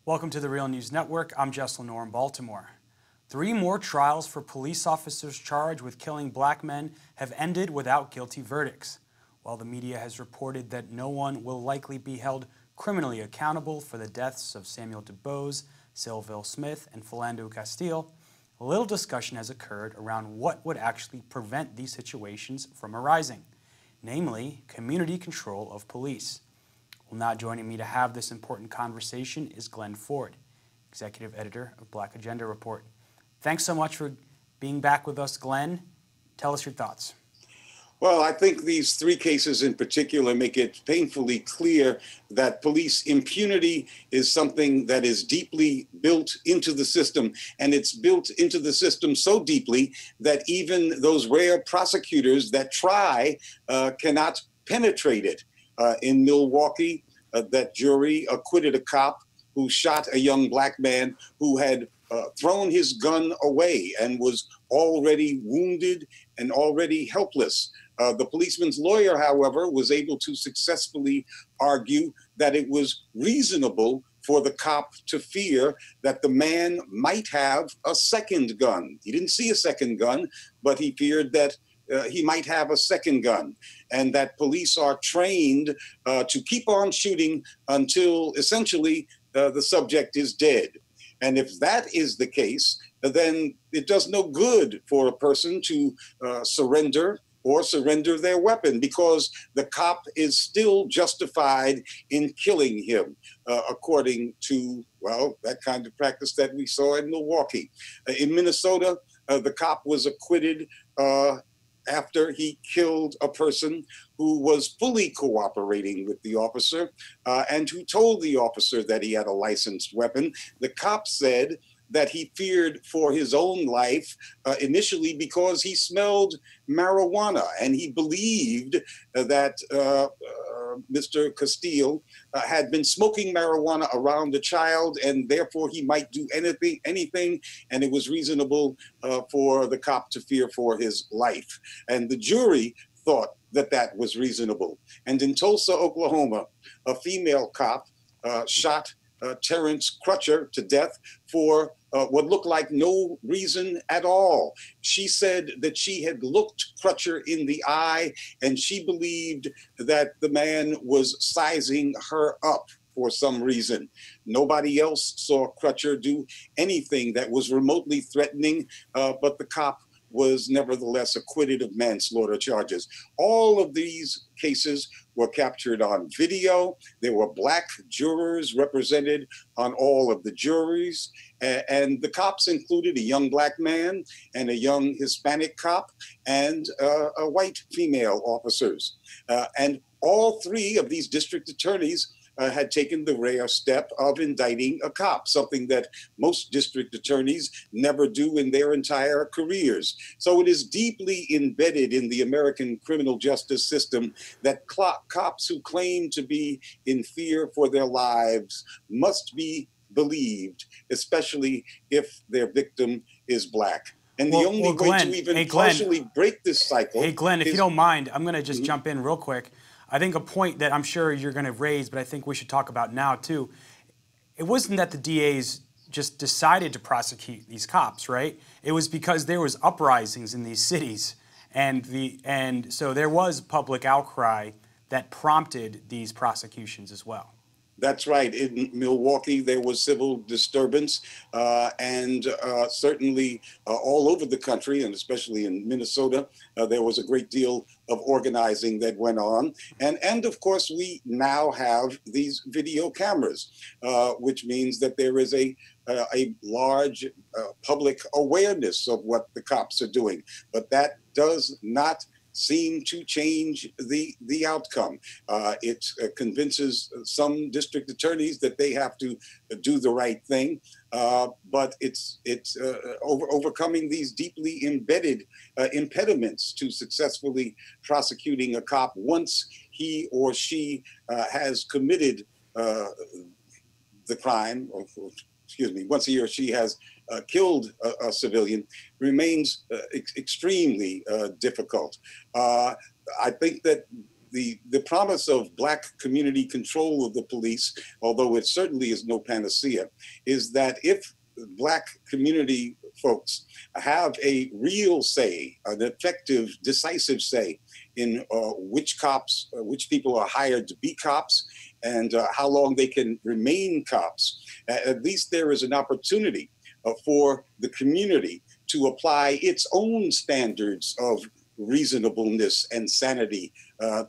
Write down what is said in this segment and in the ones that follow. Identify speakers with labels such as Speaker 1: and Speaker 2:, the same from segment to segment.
Speaker 1: Welcome to the Real News Network. I'm Jess Lenore in Baltimore. 3 more trials for police officers charged with killing black men have ended without guilty verdicts. While the media has reported that no one will likely be held criminally accountable for the deaths of Samuel DuBose, Sylville Smith, and Philando Castile, a little discussion has occurred around what would actually prevent these situations from arising, namely community control of police. Well, now joining me to have this important conversation is Glen Ford, executive editor of Black Agenda Report. Thanks so much for being back with us, Glen. Tell us your thoughts.
Speaker 2: Well, I think these 3 cases in particular make it painfully clear that police impunity is something that is deeply built into the system, and it's built into the system so deeply that even those rare prosecutors that try cannot penetrate it. In Milwaukee, that jury acquitted a cop who shot a young black man who had thrown his gun away and was already wounded and already helpless. The policeman's lawyer, however, was able to successfully argue that it was reasonable for the cop to fear that the man might have a second gun. He didn't see a second gun, but he feared that he might have a second gun, and that police are trained to keep on shooting until essentially the subject is dead. And if that is the case, then it does no good for a person to surrender their weapon, because the cop is still justified in killing him, according to, well, that kind of practice that we saw in Milwaukee. In Minnesota, the cop was acquitted after he killed a person who was fully cooperating with the officer and who told the officer that he had a licensed weapon. The cop said that he feared for his own life initially because he smelled marijuana, and he believed that Mr. Castile had been smoking marijuana around the child, and therefore he might do anything, and it was reasonable for the cop to fear for his life. And the jury thought that that was reasonable. And in Tulsa, Oklahoma, a female cop shot Terrence Crutcher to death for what looked like no reason at all. She said that she had looked Crutcher in the eye, and she believed that the man was sizing her up for some reason. Nobody else saw Crutcher do anything that was remotely threatening, but the cop was nevertheless acquitted of manslaughter charges. All of these cases were captured on video. There were black jurors represented on all of the juries. And the cops included a young black man and a young Hispanic cop and a white female officers. And all 3 of these district attorneys had taken the rare step of indicting a cop, something that most district attorneys never do in their entire careers. So it is deeply embedded in the American criminal justice system that cops who claim to be in fear for their lives must be believed, especially if their victim is black. And the only way to even partially break this cycle—
Speaker 1: Hey, Glen, if you don't mind, I'm going to just jump in real quick. I think a point that I'm sure you're going to raise, but I think we should talk about now too, it wasn't that the DAs just decided to prosecute these cops, right? It was because there was uprisings in these cities, and so there was public outcry that prompted these prosecutions as well.
Speaker 2: That's right. In Milwaukee, there was civil disturbance, and certainly all over the country, and especially in Minnesota, there was a great deal of organizing that went on. And of course, we now have these video cameras, which means that there is a large public awareness of what the cops are doing. But that does not seem to change the outcome. It convinces some district attorneys that they have to do the right thing, but it's overcoming these deeply embedded impediments to successfully prosecuting a cop once he or she has committed the crime, or excuse me, once he or she has killed a civilian, remains extremely difficult. I think that the promise of Black community control of the police, although it certainly is no panacea, is that if Black community folks have a real say, an effective, decisive say in which people are hired to be cops, and how long they can remain cops, at least there is an opportunity for the community to apply its own standards of reasonableness and sanity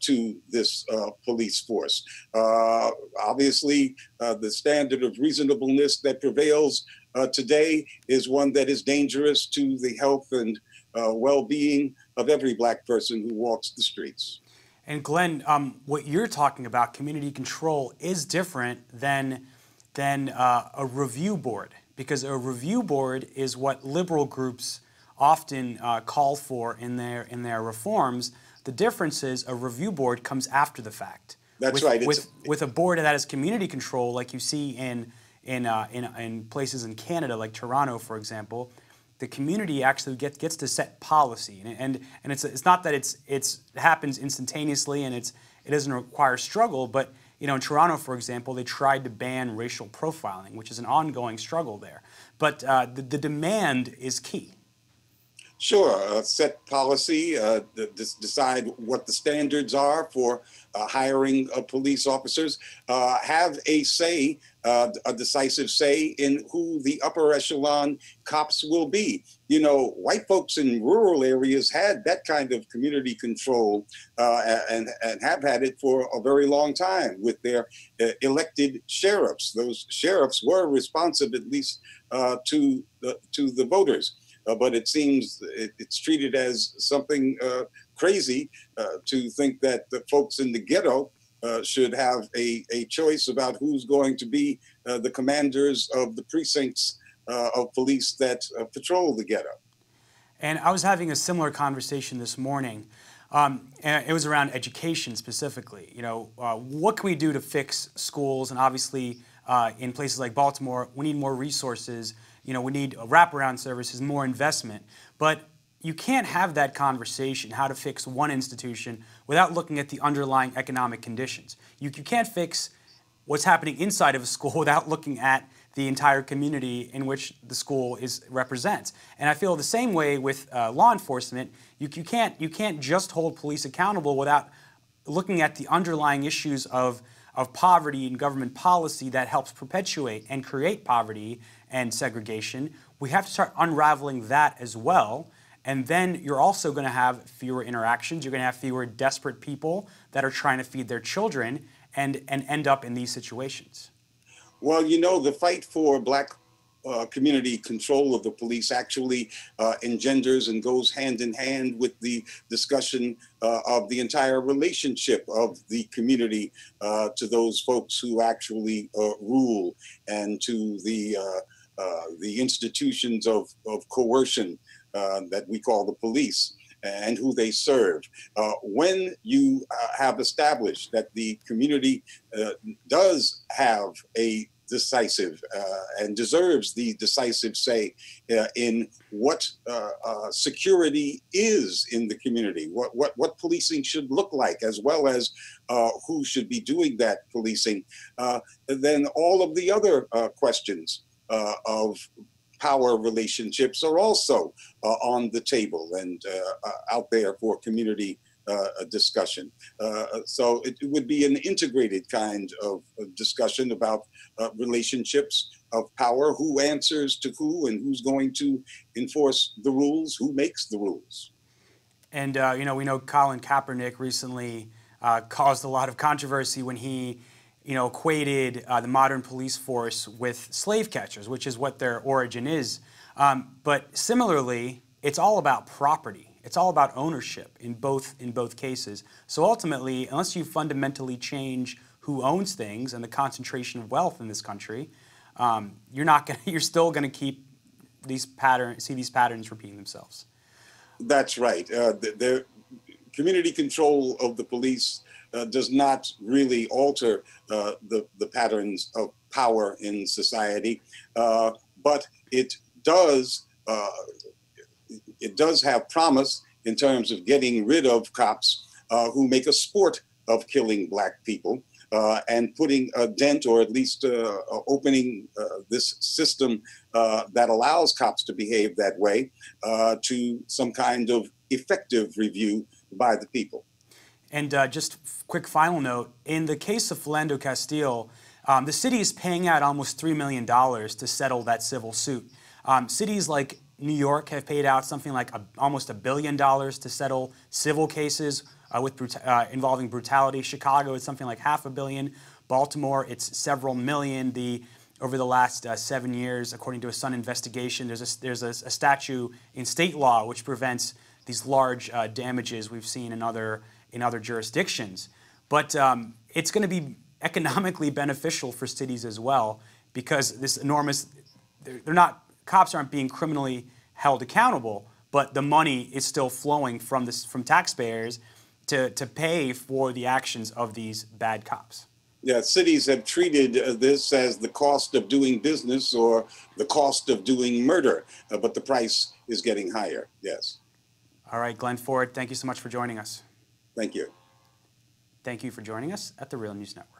Speaker 2: to this police force. Obviously, the standard of reasonableness that prevails today is one that is dangerous to the health and well-being of every Black person who walks the streets.
Speaker 1: And Glenn, what you're talking about, community control, is different than a review board, because a review board is what liberal groups often call for in their reforms. The difference is a review board comes after the fact.
Speaker 2: That's right.
Speaker 1: With a board that has community control, like you see in places in Canada, like Toronto, for example, the community actually gets to set policy, and it's not that it happens instantaneously and it doesn't require struggle, but in Toronto, for example, they tried to ban racial profiling, which is an ongoing struggle there. But the demand is key.
Speaker 2: Sure, set policy, decide what the standards are for hiring police officers, have a say, a decisive say in who the upper echelon cops will be. White folks in rural areas had that kind of community control and have had it for a very long time with their elected sheriffs. Those sheriffs were responsive, at least to the voters. But it seems it's treated as something crazy to think that the folks in the ghetto should have a choice about who's going to be the commanders of the precincts of police that patrol the ghetto.
Speaker 1: And I was having a similar conversation this morning. And it was around education specifically. What can we do to fix schools? And obviously, in places like Baltimore, we need more resources. We need wraparound services, more investment. But you can't have that conversation, how to fix one institution, without looking at the underlying economic conditions. You can't fix what's happening inside of a school without looking at the entire community in which the school represents. And I feel the same way with law enforcement. You can't just hold police accountable without looking at the underlying issues of poverty and government policy that helps perpetuate and create poverty and segregation. We have to start unraveling that as well. And then you're also going to have fewer interactions. You're going to have fewer desperate people that are trying to feed their children and end up in these situations.
Speaker 2: Well, the fight for Black community control of the police actually engenders and goes hand in hand with the discussion of the entire relationship of the community to those folks who actually rule, and to the institutions of coercion that we call the police, and who they serve. When you have established that the community does have a decisive and deserves the decisive say in what security is in the community, what policing should look like, as well as who should be doing that policing, then all of the other questions of power relationships are also on the table and out there for community discussion. So it would be an integrated kind of discussion about relationships of power, who answers to who, and who's going to enforce the rules, who makes the rules.
Speaker 1: And we know Colin Kaepernick recently caused a lot of controversy when he equated the modern police force with slave catchers, which is what their origin is. But similarly, it's all about property. It's all about ownership in both cases. So ultimately, unless you fundamentally change who owns things and the concentration of wealth in this country, you're still going to keep these patterns repeating themselves.
Speaker 2: That's right. The community control of the police does not really alter the patterns of power in society, but it does have promise in terms of getting rid of cops who make a sport of killing Black people, and putting a dent, or at least opening this system that allows cops to behave that way to some kind of effective review by the people.
Speaker 1: And just quick final note, in the case of Philando Castile, the city is paying out almost $3 million to settle that civil suit. Cities like New York have paid out something like almost $1 billion to settle civil cases involving brutality. Chicago is something like $500 million. Baltimore, it's several million. Over the last 7 years, according to a Sun investigation, there's a statute in state law which prevents these large damages we've seen in other jurisdictions. But it's going to be economically beneficial for cities as well, because this enormous, cops aren't being criminally held accountable, but the money is still flowing from taxpayers to pay for the actions of these bad cops.
Speaker 2: Yeah, cities have treated this as the cost of doing business or the cost of doing murder, but the price is getting higher, yes.
Speaker 1: All right, Glen Ford, thank you so much for joining us.
Speaker 2: Thank you.
Speaker 1: Thank you for joining us at the Real News Network.